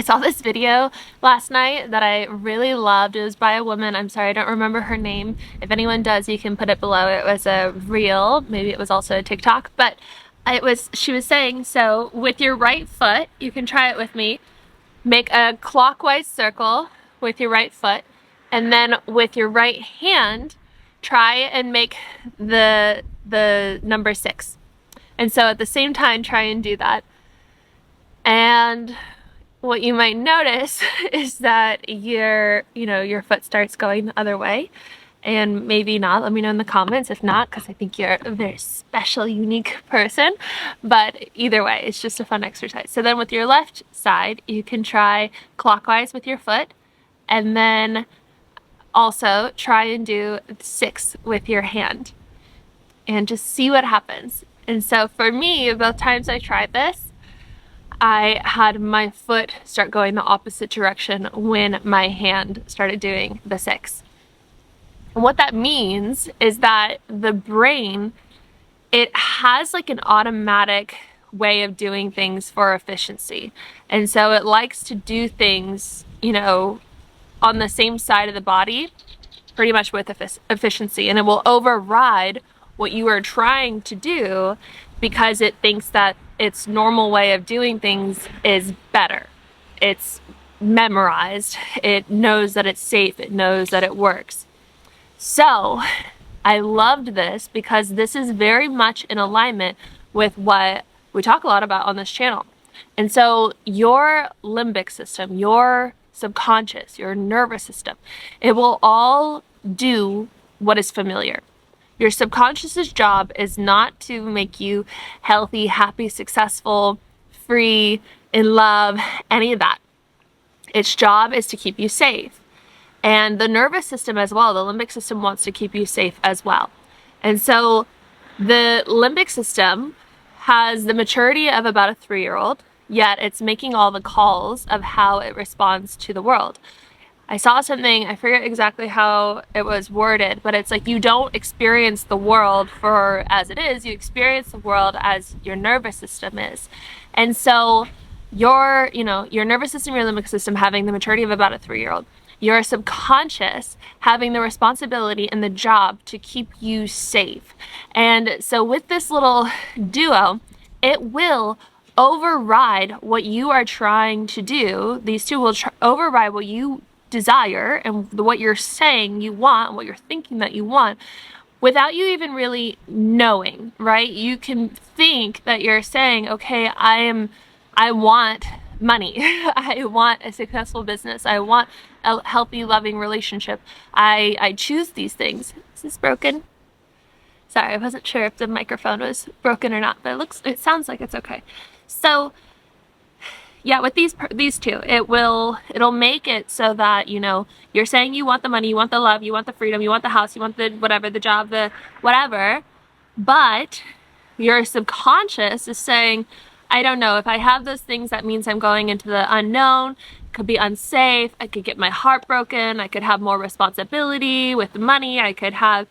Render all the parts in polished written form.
saw this video last night that I really loved. It was by a woman. I'm sorry, I don't remember her name. If anyone does, you can put it below. It was a reel. Maybe it was also a TikTok, but she was saying, so with your right foot, you can try it with me, make a clockwise circle with your right foot, and then with your right hand, try and make the number 6. And so at the same time, try and do that. And what you might notice is that your foot starts going the other way, and maybe not. Let me know in the comments if not, because I think you're a very special, unique person. But either way, it's just a fun exercise. So then with your left side, you can try clockwise with your foot, and then also try and do 6 with your hand, and just see what happens. And so for me, both times I tried this, I had my foot start going the opposite direction when my hand started doing the 6. And what that means is that the brain, it has like an automatic way of doing things for efficiency. And so it likes to do things, on the same side of the body, pretty much with efficiency. And it will override what you are trying to do because it thinks that its normal way of doing things is better. It's memorized. It knows that it's safe. It knows that it works. So I loved this because this is very much in alignment with what we talk a lot about on this channel. And so your limbic system, your subconscious, your nervous system, it will all do what is familiar. Your subconscious's job is not to make you healthy, happy, successful, free, in love, any of that. Its job is to keep you safe. And the nervous system as well, the limbic system wants to keep you safe as well. And so the limbic system has the maturity of about a 3-year-old, yet it's making all the calls of how it responds to the world. I saw something, I forget exactly how it was worded, but it's like you don't experience the world for as it is, you experience the world as your nervous system is. And so your nervous system, your limbic system having the maturity of about a 3-year-old, your subconscious having the responsibility and the job to keep you safe. And so with this little duo, it will override what you are trying to do. These two will override what you desire and what you're saying you want, what you're thinking that you want, without you even really knowing, right? You can think that you're saying, okay, I want money. I want a successful business. I want a healthy, loving relationship. I choose these things. Is this broken? Sorry, I wasn't sure if the microphone was broken or not, but it sounds like it's okay. So yeah, with these two, it'll make it so that, you're saying you want the money, you want the love, you want the freedom, you want the house, you want the whatever, the job, the whatever, but your subconscious is saying, I don't know, if I have those things, that means I'm going into the unknown. It could be unsafe. I could get my heart broken. I could have more responsibility with the money. I could have,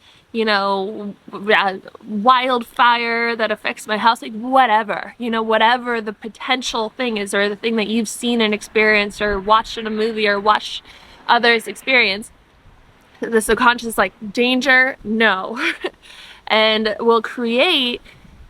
wildfire that affects my house, like whatever, whatever the potential thing is, or the thing that you've seen and experienced or watched in a movie or watched others experience. The subconscious is like, danger, no. And will create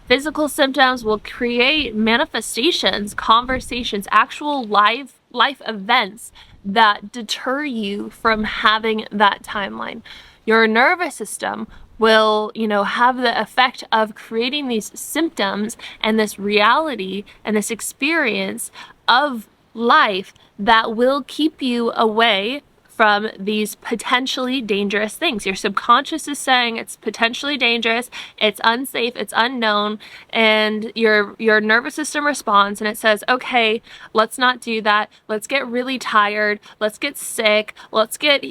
physical symptoms, will create manifestations, conversations, actual life events that deter you from having that timeline. Your nervous system will, have the effect of creating these symptoms and this reality and this experience of life that will keep you away from these potentially dangerous things. Your subconscious is saying it's potentially dangerous, it's unsafe, it's unknown, and your nervous system responds and it says, okay, let's not do that. Let's get really tired. Let's get sick. Let's get,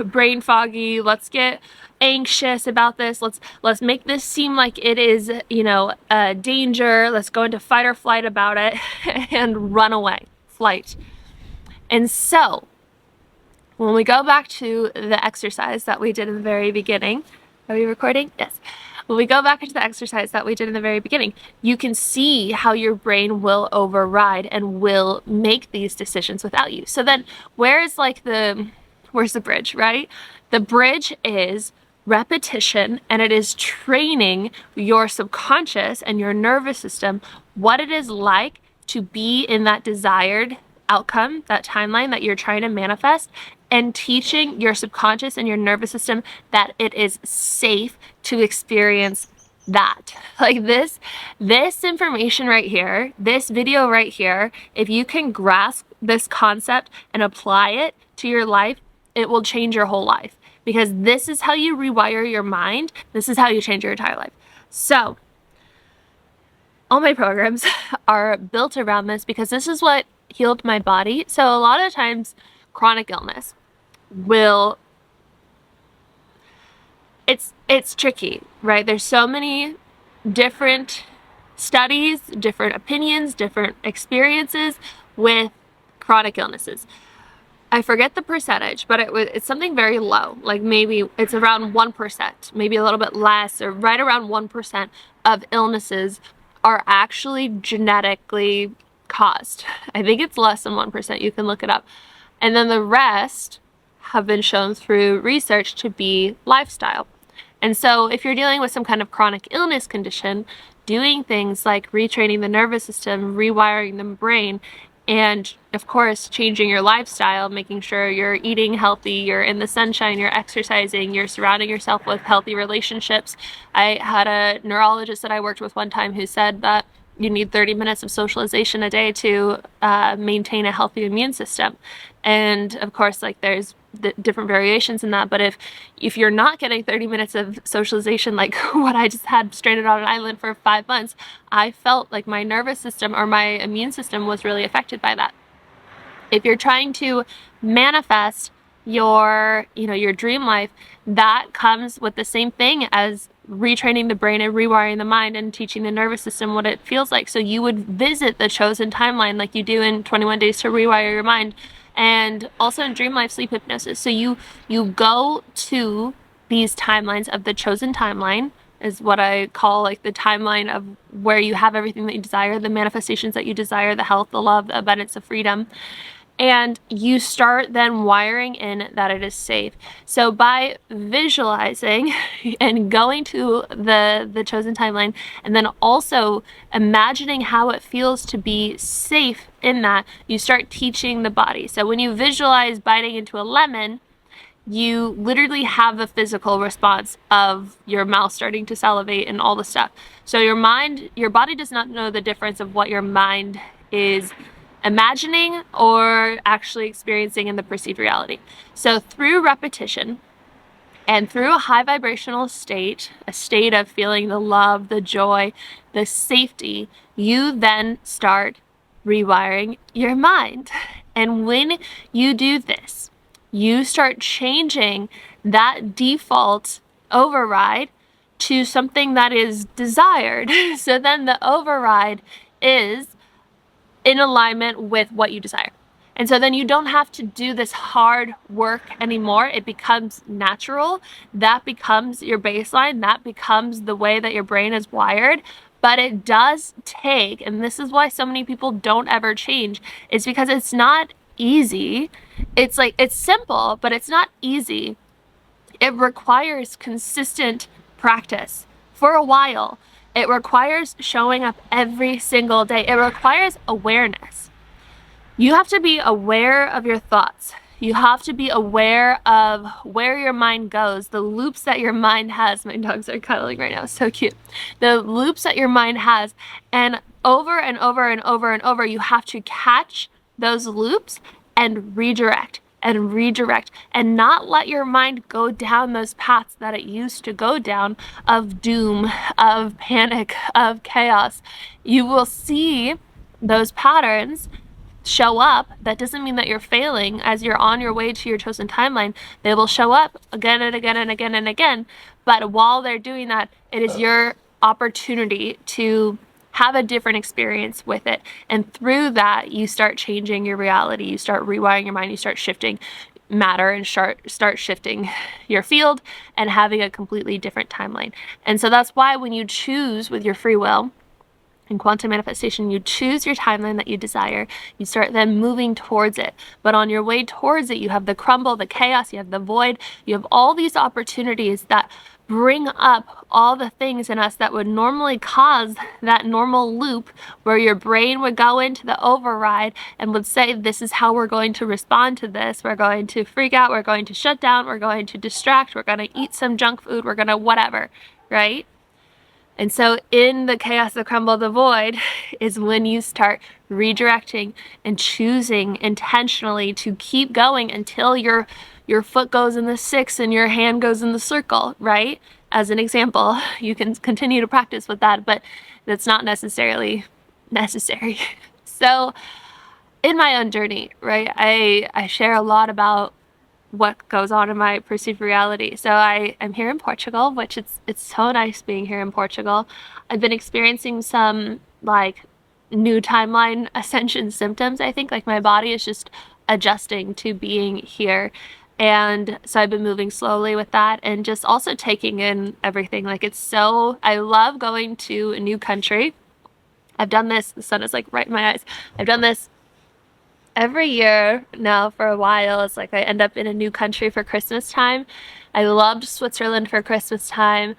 brain foggy. Let's get anxious about this. Let's make this seem like it is, a danger. Let's go into fight or flight about it and run away. Flight. And so when we go back to the exercise that we did in the very beginning, are we recording? Yes. when we go back into the exercise that we did in the very beginning, you can see how your brain will override and will make these decisions without you. So then where's the bridge, right? The bridge is repetition, and it is training your subconscious and your nervous system what it is like to be in that desired outcome, that timeline that you're trying to manifest, and teaching your subconscious and your nervous system that it is safe to experience that. Like this information right here, this video right here, if you can grasp this concept and apply it to your life, it will change your whole life, because this is how you rewire your mind. This is how you change your entire life. So all my programs are built around this, because this is what healed my body. So a lot of times chronic illness will, it's tricky, right? There's so many different studies, different opinions, different experiences with chronic illnesses. I forget the percentage, but it's something very low. Like maybe it's around 1%, maybe a little bit less, or right around 1% of illnesses are actually genetically caused. I think it's less than 1%. You can look it up. And then the rest have been shown through research to be lifestyle. And so if you're dealing with some kind of chronic illness condition, doing things like retraining the nervous system, rewiring the brain, and of course, changing your lifestyle, making sure you're eating healthy, you're in the sunshine, you're exercising, you're surrounding yourself with healthy relationships. I had a neurologist that I worked with one time who said that you need 30 minutes of socialization a day to maintain a healthy immune system. And of course, like there's different variations in that, but if you're not getting 30 minutes of socialization, like what I just had stranded on an island for 5 months, I felt like my nervous system or my immune system was really affected by that. If you're trying to manifest your dream life, that comes with the same thing as retraining the brain and rewiring the mind and teaching the nervous system what it feels like. So you would visit the chosen timeline like you do in 21 Days to Rewire Your Mind, and also in Dream Life Sleep Hypnosis. So you go to these timelines of the chosen timeline, is what I call like the timeline of where you have everything that you desire, the manifestations that you desire, the health, the love, the abundance, the freedom. And you start then wiring in that it is safe. So by visualizing and going to the chosen timeline, and then also imagining how it feels to be safe in that, you start teaching the body. So when you visualize biting into a lemon, you literally have a physical response of your mouth starting to salivate and all the stuff. So your body does not know the difference of what your mind is imagining or actually experiencing in the perceived reality. So through repetition and through a high vibrational state, a state of feeling the love, the joy, the safety, you then start rewiring your mind. And when you do this, you start changing that default override to something that is desired. So then the override is in alignment with what you desire. And so then you don't have to do this hard work anymore. It becomes natural. That becomes your baseline. That becomes the way that your brain is wired. But it does take, and this is why so many people don't ever change, is because it's not easy. It's simple, but it's not easy. It requires consistent practice for a while. It requires showing up every single day. It requires awareness. You have to be aware of your thoughts. You have to be aware of where your mind goes, the loops that your mind has. My dogs are cuddling right now, so cute. The loops that your mind has, and over and over and over and over, you have to catch those loops and redirect and not let your mind go down those paths that it used to go down of doom, of panic, of chaos. You will see those patterns show up. That doesn't mean that you're failing. As you're on your way to your chosen timeline, they will show up again and again and again and again. But while they're doing that, it is your opportunity to have a different experience with it. And through that, you start changing your reality. You start rewiring your mind. You start shifting. matter and start shifting your field and having a completely different timeline. And so that's why when you choose with your free will in quantum manifestation, you choose your timeline that you desire, you start then moving towards it. But on your way towards it, you have the crumble, the chaos, you have the void, you have all these opportunities that bring up all the things in us that would normally cause that normal loop where your brain would go into the override and would say, this is how we're going to respond to this. We're going to freak out. We're going to shut down. We're going to distract. We're going to eat some junk food. We're going to whatever, right? And so in the chaos, the crumble, the void is when you start redirecting and choosing intentionally to keep going until your foot goes in the 6 and your hand goes in the circle, right? As an example, you can continue to practice with that, but that's not necessarily necessary. So in my own journey, right, I share a lot about what goes on in my perceived reality. So I'm here in Portugal, which it's so nice being here in Portugal. I've been experiencing some like new timeline ascension symptoms. I think like my body is just adjusting to being here. And so I've been moving slowly with that and just also taking in everything. Like I love going to a new country. I've done this, the sun is like right in my eyes. I've done this every year now for a while. It's like I end up in a new country for Christmas time. I loved Switzerland for Christmas time.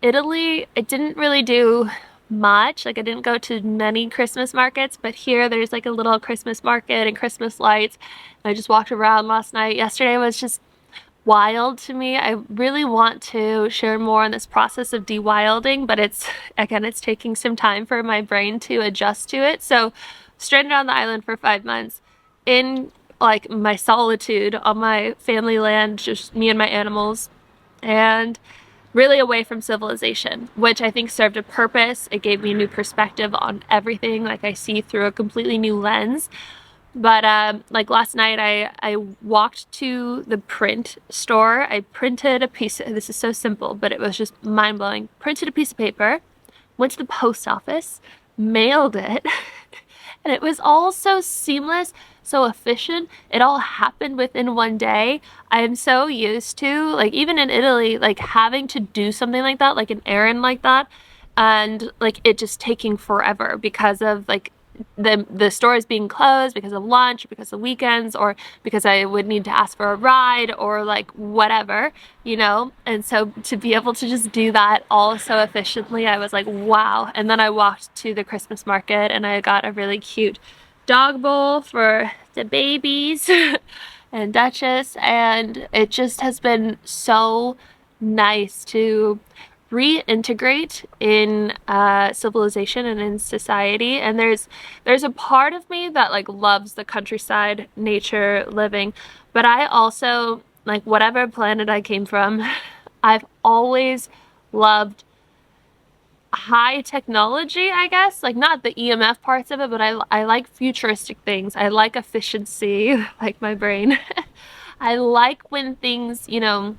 Italy, it didn't really do much. Like I didn't go to many Christmas markets, but here there's like a little Christmas market and Christmas lights. And I just walked around last night. Yesterday was just wild to me. I really want to share more on this process of de-wilding, but it's taking some time for my brain to adjust to it. So stranded on the island for 5 months in like my solitude on my family land, just me and my animals, and really away from civilization, which I think served a purpose. It gave me a new perspective on everything. Like I see through a completely new lens. But like last night I walked to the print store. I printed a piece, this is so simple, but it was just mind-blowing. Printed a piece of paper, went to the post office, mailed it, and it was all so seamless, so efficient. It all happened within one day. I am so used to, like even in Italy, like having to do something like that, like an errand like that, and like it just taking forever because of like the stores being closed because of lunch, because of weekends, or because I would need to ask for a ride or like whatever, you know? And so to be able to just do that all so efficiently, I was like, wow. And then I walked to the Christmas market and I got a really cute dog bowl for the babies and Duchess. And it just has been so nice to reintegrate in civilization and in society. And there's a part of me that like loves the countryside, nature, living, but I also, like whatever planet I came from, I've always loved high technology, I guess, like not the EMF parts of it, but I like futuristic things. I like efficiency, like my brain. I like when things, you know,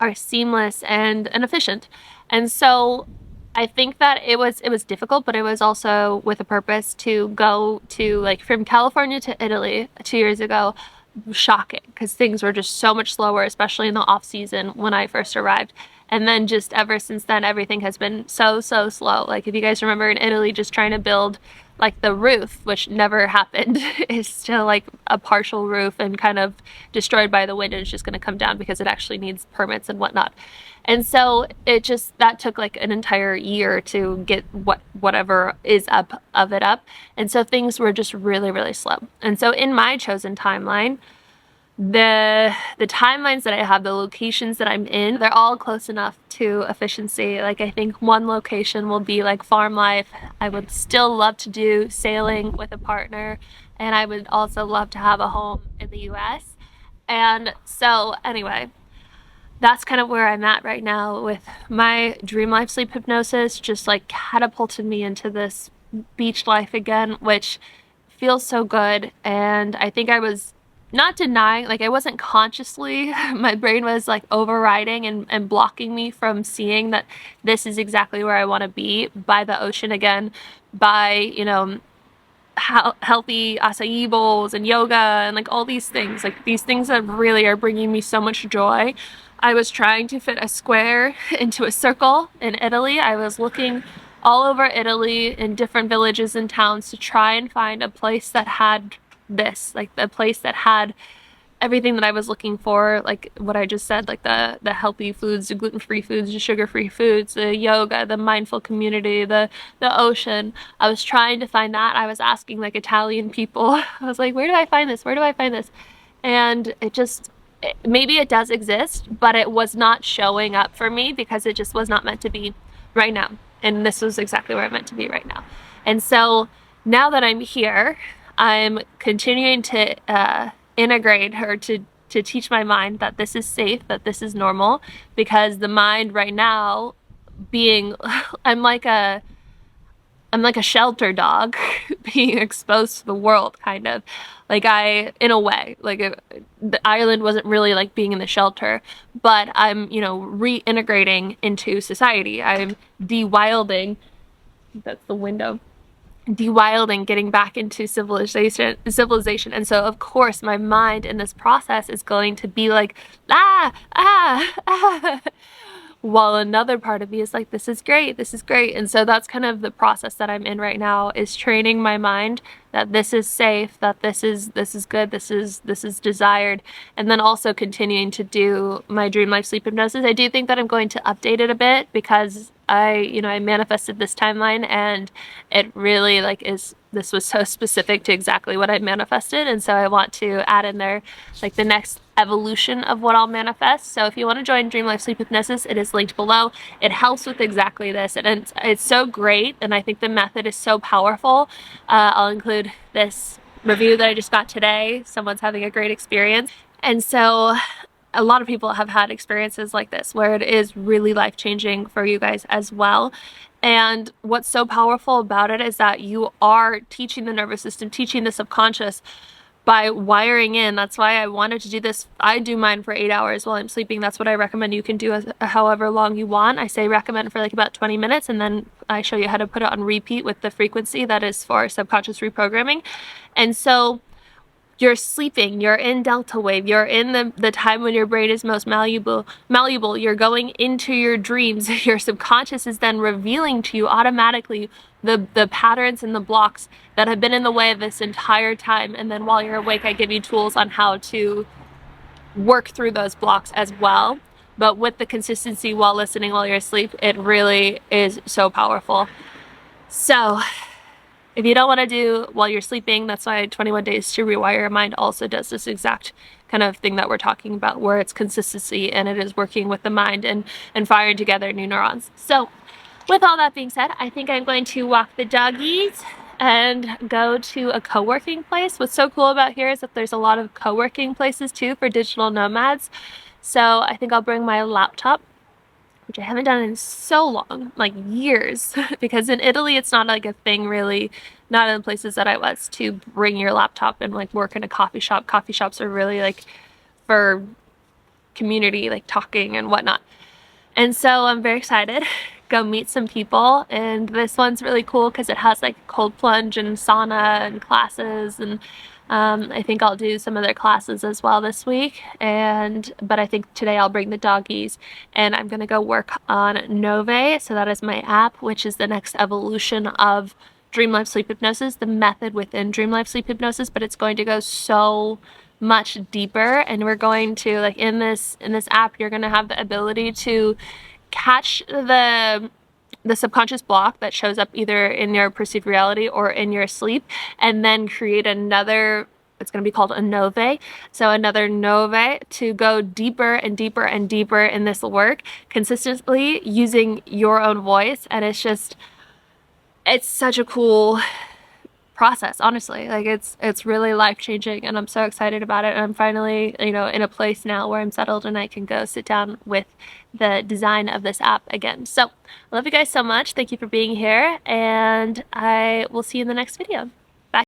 are seamless and efficient. And so I think that it was difficult, but it was also with a purpose to go to, like, from California to Italy 2 years ago. Shocking, because things were just so much slower, especially in the off season when I first arrived. And then just ever since then, everything has been so slow. Like if you guys remember in Italy, just trying to build like the roof, which never happened, is still like a partial roof and kind of destroyed by the wind, and it's just going to come down because it actually needs permits and whatnot. And so it just, that took like an entire year to get whatever is up of it up. And so things were just really slow. And so in my chosen timeline, the timelines that I have, the locations that I'm in, they're all close enough to efficiency. Like I think one location will be like farm life. I would still love to do sailing with a partner, and I would also love to have a home in the US. And so anyway, that's kind of where I'm at right now with my dream life. Sleep hypnosis just like catapulted me into this beach life again, which feels so good. And I think I was not denying, like I wasn't consciously, my brain was like overriding and blocking me from seeing that this is exactly where I want to be, by the ocean again, by, you know, healthy acai bowls and yoga and like all these things, like these things that really are bringing me so much joy. I was trying to fit a square into a circle in Italy. I was looking all over Italy in different villages and towns to try and find a place that had this, like the place that had everything that I was looking for, like what I just said, like the healthy foods, the gluten-free foods, the sugar-free foods, the yoga, the mindful community, the ocean. I was trying to find that. I was asking like Italian people. I was like, where do I find this? Where do I find this? And it just, maybe it does exist, but it was not showing up for me because it just was not meant to be right now. And this was exactly where I'm meant to be right now. And so now that I'm here, I'm continuing to integrate her to teach my mind that this is safe, that this is normal, because the mind right now being, I'm like a shelter dog being exposed to the world, kind of. Like in a way, like the island wasn't really like being in the shelter, but I'm, you know, reintegrating into society. I'm de-wilding, that's the window, de-wilding, getting back into civilization. And so of course my mind in this process is going to be like, while another part of me is like, this is great, this is great. And so that's kind of the process that I'm in right now, is training my mind that this is safe, that this is good, this is desired, and then also continuing to do my dream life sleep hypnosis. I do think that I'm going to update it a bit because I manifested this timeline, and it really like this was so specific to exactly what I manifested, and so I want to add in there like the next evolution of what I'll manifest. So if you want to join Dream Life Sleep Hypnosis, it is linked below. It helps with exactly this, and it's so great, and I think the method is so powerful. I'll include this review that I just got today. Someone's having a great experience, and so a lot of people have had experiences like this where it is really life-changing for you guys as well. And what's so powerful about it is that you are teaching the nervous system, teaching the subconscious by wiring in. That's why I wanted to do this. I do mine for 8 hours while I'm sleeping. That's what I recommend. You can do however long you want. I say recommend for like about 20 minutes, and then I show you how to put it on repeat with the frequency that is for subconscious reprogramming. And so you're sleeping, you're in delta wave, you're in the time when your brain is most malleable, you're going into your dreams. Your subconscious is then revealing to you automatically the patterns and the blocks that have been in the way this entire time. And then while you're awake, I give you tools on how to work through those blocks as well. But with the consistency while listening while you're asleep, it really is so powerful. So if you don't want to do while you're sleeping, that's why 21 Days to Rewire Your Mind also does this exact kind of thing that we're talking about, where it's consistency and it is working with the mind and firing together new neurons. So with all that being said, I think I'm going to walk the doggies and go to a co-working place. What's so cool about here is that there's a lot of co-working places too for digital nomads. So I think I'll bring my laptop, which I haven't done in so long, like years, because in Italy it's not like a thing really, not in the places that I was, to bring your laptop and like work in a coffee shop. Coffee shops are really like for community, like talking and whatnot. And so I'm very excited. Go meet some people, and this one's really cool because it has like cold plunge and sauna and classes, and I think I'll do some other classes as well this week. But I think today I'll bring the doggies, and I'm gonna go work on Nove. So that is my app, which is the next evolution of Dream Life Sleep Hypnosis, the method within Dream Life Sleep Hypnosis, but it's going to go so much deeper. And we're going to, like, in this app, you're gonna have the ability to catch the subconscious block that shows up either in your perceived reality or in your sleep, and then create another, it's going to be called a Nove. So another Nove to go deeper and deeper and deeper in this work consistently using your own voice. And it's such a cool process, honestly. Like it's really life-changing, and I'm so excited about it. And I'm finally, in a place now where I'm settled and I can go sit down with the design of this app again. So I love you guys so much. Thank you for being here, and I will see you in the next video.